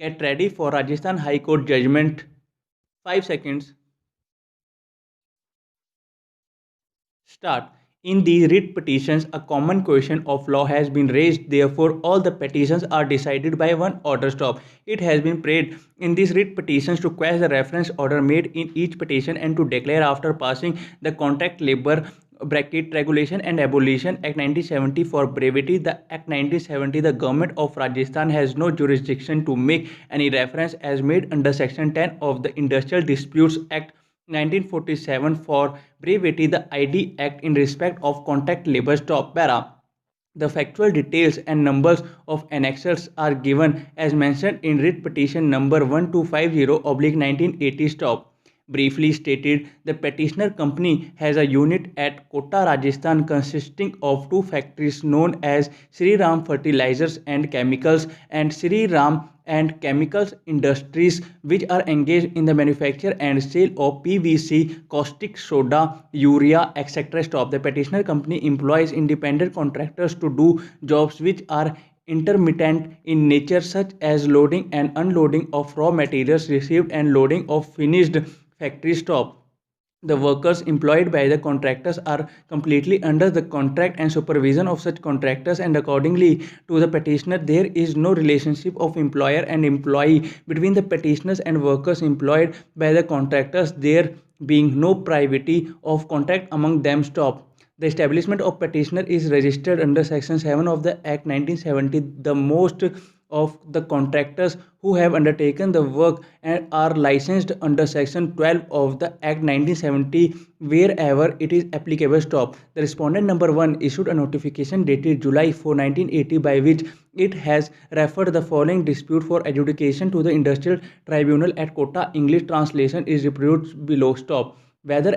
Get ready for Rajasthan High Court judgment. 5 seconds. Start. In these writ petitions, a common question of law has been raised. Therefore, all the petitions are decided by one order. Stop. It has been prayed in these writ petitions to quash the reference order made in each petition and to declare after passing the Contract Labor bracket Regulation and Abolition Act 1970 for brevity. The Act 1970, the government of Rajasthan has no jurisdiction to make any reference as made under Section 10 of the Industrial Disputes Act 1947 for brevity, the ID Act in respect of contract labor. Stop. Para. The factual details and numbers of annexures are given as mentioned in writ petition number 1250/1980. Stop. Briefly stated, the petitioner company has a unit at Kota, Rajasthan consisting of two factories known as Sri Ram Fertilizers and Chemicals and Sri Ram and Chemicals Industries, which are engaged in the manufacture and sale of PVC, caustic soda, urea, etc. Stop. The petitioner company employs independent contractors to do jobs which are intermittent in nature, such as loading and unloading of raw materials received and loading of finished factory stock. The workers employed by the contractors are completely under the contract and supervision of such contractors, and accordingly to the petitioner, there is no relationship of employer and employee between the petitioners and workers employed by the contractors, there being no privity of contract among them. Stop. The establishment of petitioner is registered under Section 7 of the Act 1970. The most of the contractors who have undertaken the work and are licensed under Section 12 of the Act 1970 wherever it is applicable. Stop. The respondent number 1 issued a notification dated July 4, 1980 by which it has referred the following dispute for adjudication to the Industrial Tribunal at Kota. English translation is reproduced below. Stop. Whether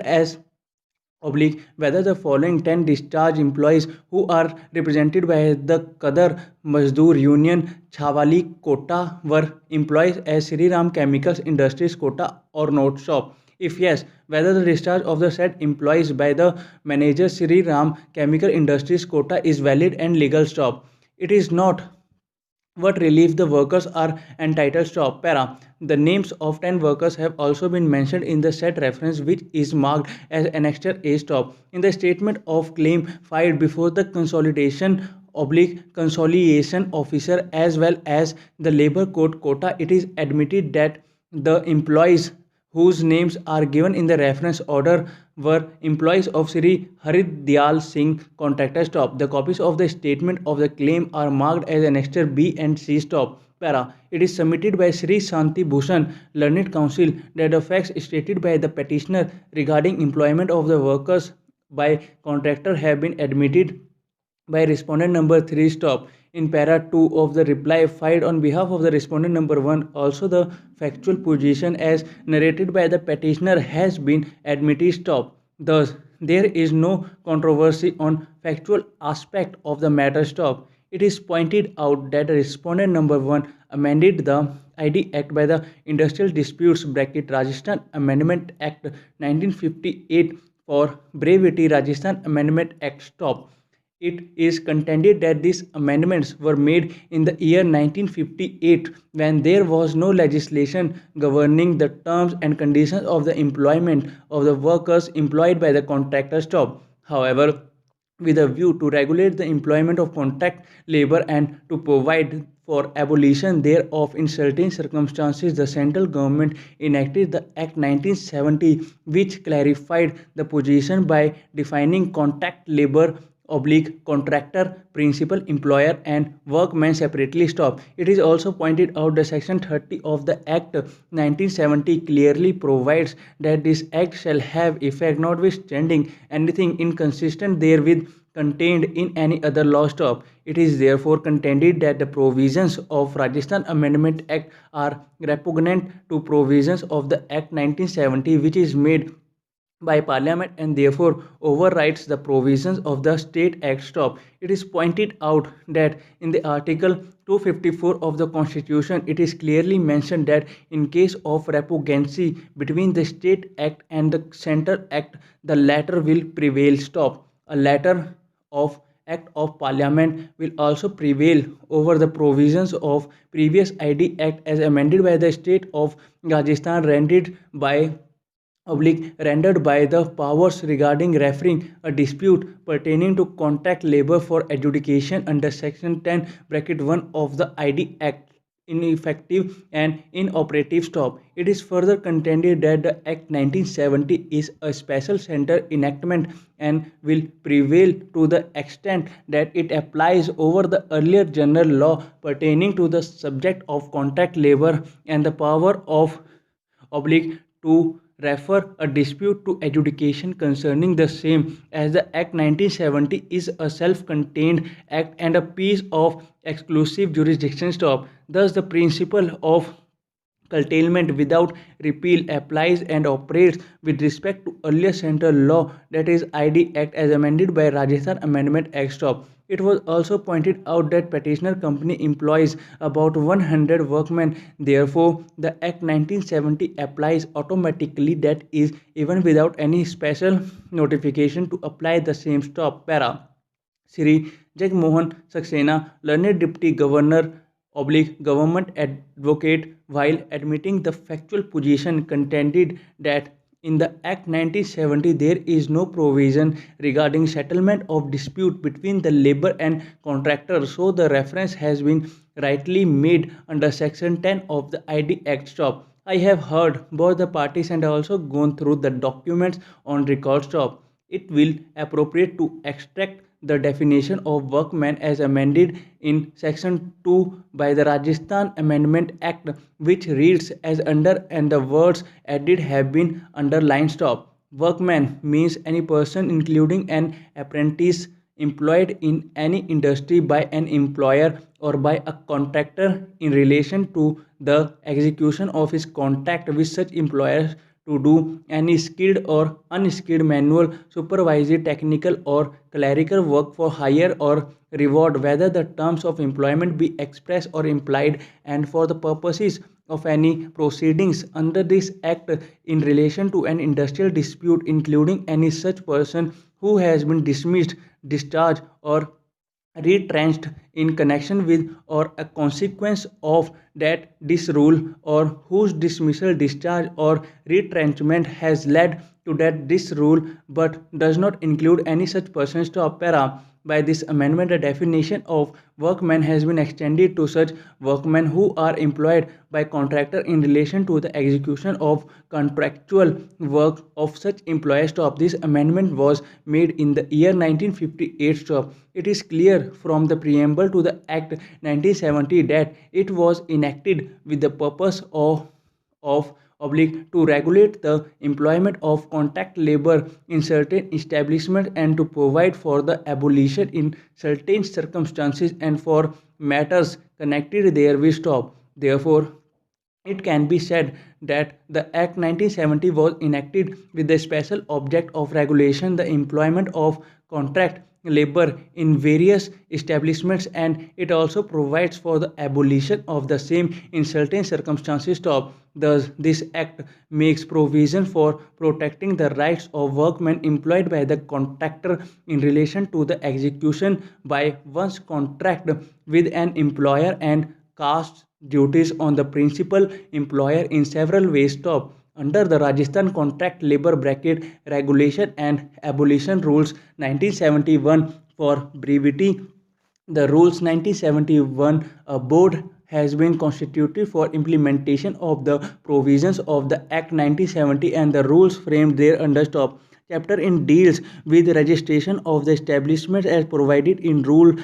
the following 10 discharged employees who are represented by the Kadar Mazdoor Union Chhavali Kota were employees as Sri Ram Chemicals Industries Kota or not. Stop. If yes, whether the discharge of the said employees by the manager Sri Ram Chemical Industries Kota is valid and legal. Stop. It is not, what relief the workers are entitled. Stop. Para. The names of 10 workers have also been mentioned in the set reference, which is marked as Annexure A. Stop. In the statement of claim filed before the consolidation oblique conciliation officer as well as the labor court Kota, it is admitted that the employees whose names are given in the reference order were employees of Sri Haridyal Singh contractor. Stop. The copies of the statement of the claim are marked as Annexure B and C. Stop. Para. It is submitted by Sri Shanti Bhushan Learned Council that the facts stated by the petitioner regarding employment of the workers by contractor have been admitted by respondent number 3. Stop. In para 2 of the reply filed on behalf of the respondent number 1, also the factual position as narrated by the petitioner has been admitted. Stop. Thus, there is no controversy on factual aspect of the matter. Stop. It is pointed out that the respondent number 1 amended the ID Act by the Industrial Disputes bracket Rajasthan Amendment Act 1958 for brevity Rajasthan Amendment Act. Stop. It is contended that these amendments were made in the year 1958 when there was no legislation governing the terms and conditions of the employment of the workers employed by the contractor. Stop. However, with a view to regulate the employment of contract labor and to provide for abolition thereof in certain circumstances, the central government enacted the Act 1970, which clarified the position by defining contract labor oblique contractor, principal employer and workman separately. Stop. It is also pointed out that section 30 of the Act 1970 clearly provides that this act shall have effect notwithstanding anything inconsistent therewith contained in any other law. Stop. It is therefore contended that the provisions of Rajasthan Amendment Act are repugnant to provisions of the Act 1970, which is made by Parliament and therefore overrides the provisions of the State Act. Stop. It is pointed out that in the Article 254 of the Constitution, it is clearly mentioned that in case of repugnancy between the State Act and the Central Act, the latter will prevail. Stop. A letter of Act of Parliament will also prevail over the provisions of previous ID Act as amended by the state of Rajasthan rendered by the powers regarding referring a dispute pertaining to contract labor for adjudication under section 10 bracket 1 of the ID Act ineffective and inoperative stop. It is further contended that the Act 1970 is a special center enactment and will prevail to the extent that it applies over the earlier general law pertaining to the subject of contract labor and the power of oblique to refer a dispute to adjudication concerning the same, as the Act 1970 is a self-contained act and a piece of exclusive jurisdiction stop. Thus the principle of curtailment without repeal applies and operates with respect to earlier central law, that is ID Act as amended by Rajasthan Amendment Act stop. It was also pointed out that petitioner company employs about 100 workmen. Therefore, the Act 1970 applies automatically, that is, even without any special notification to apply the same stop. Para. Sri Jagmohan Saxena, learned Deputy Governor oblique government advocate, while admitting the factual position, contended that in the Act 1970 there is no provision regarding settlement of dispute between the labor and contractor, so the reference has been rightly made under section 10 of the ID Act stop. I have heard both the parties and also gone through the documents on record stop. It will appropriate to extract the definition of workman as amended in section 2 by the Rajasthan Amendment Act, which reads as under, and the words added have been underlined. Stop. Workman means any person including an apprentice employed in any industry by an employer or by a contractor in relation to the execution of his contract with such employers to do any skilled or unskilled manual, supervisory, technical, or clerical work for hire or reward, whether the terms of employment be express or implied, and for the purposes of any proceedings under this act in relation to an industrial dispute, including any such person who has been dismissed, discharged, or retrenched in connection with or a consequence of that disrule, or whose dismissal, discharge, or retrenchment has led to that disrule but does not include any such persons. To para. By this amendment, the definition of workman has been extended to such workmen who are employed by contractor in relation to the execution of contractual work of such employers. Stop. This amendment was made in the year 1958. Stop. It is clear from the preamble to the Act 1970 that it was enacted with the purpose of oblique to regulate the employment of contract labor in certain establishments and to provide for the abolition in certain circumstances and for matters connected therewith. Stop. Therefore, it can be said that the Act 1970 was enacted with the special object of regulation the employment of contract labor in various establishments, and it also provides for the abolition of the same in certain circumstances. Stop. Thus, this act makes provision for protecting the rights of workmen employed by the contractor in relation to the execution by one's contract with an employer and casts duties on the principal employer in several ways. Stop. Under the Rajasthan Contract Labor Bracket Regulation and Abolition Rules 1971, for brevity, the Rules 1971, a board has been constituted for implementation of the provisions of the Act 1970 and the rules framed thereunder. Stop. Chapter in deals with registration of the establishment as provided in rules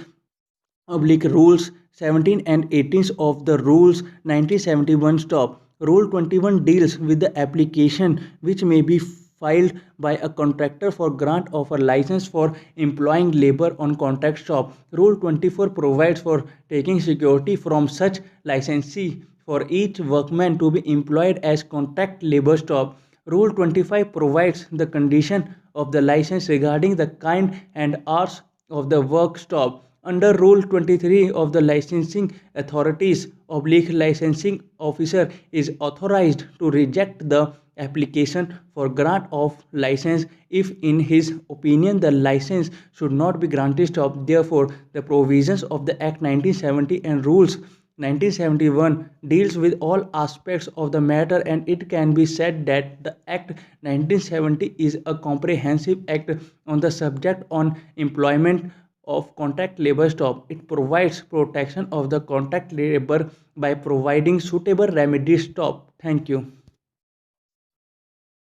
17 and 18 of the rules 1971. Stop. Rule 21 deals with the application which may be filed by a contractor for grant of a license for employing labor on contract. Stop. Rule 24 provides for taking security from such licensee for each workman to be employed as contract labor. Stop. Rule 25 provides the condition of the license regarding the kind and hours of the work. Stop. Under Rule 23 of the licensing authorities, licensing officer is authorized to reject the application for grant of license if in his opinion the license should not be granted. Stop. Therefore the provisions of the Act 1970 and rules 1971 deals with all aspects of the matter, and it can be said that the Act 1970 is a comprehensive act on the subject on employment of contract labor. Stop. It provides protection of the contract labor by providing suitable remedies. Stop. Thank you.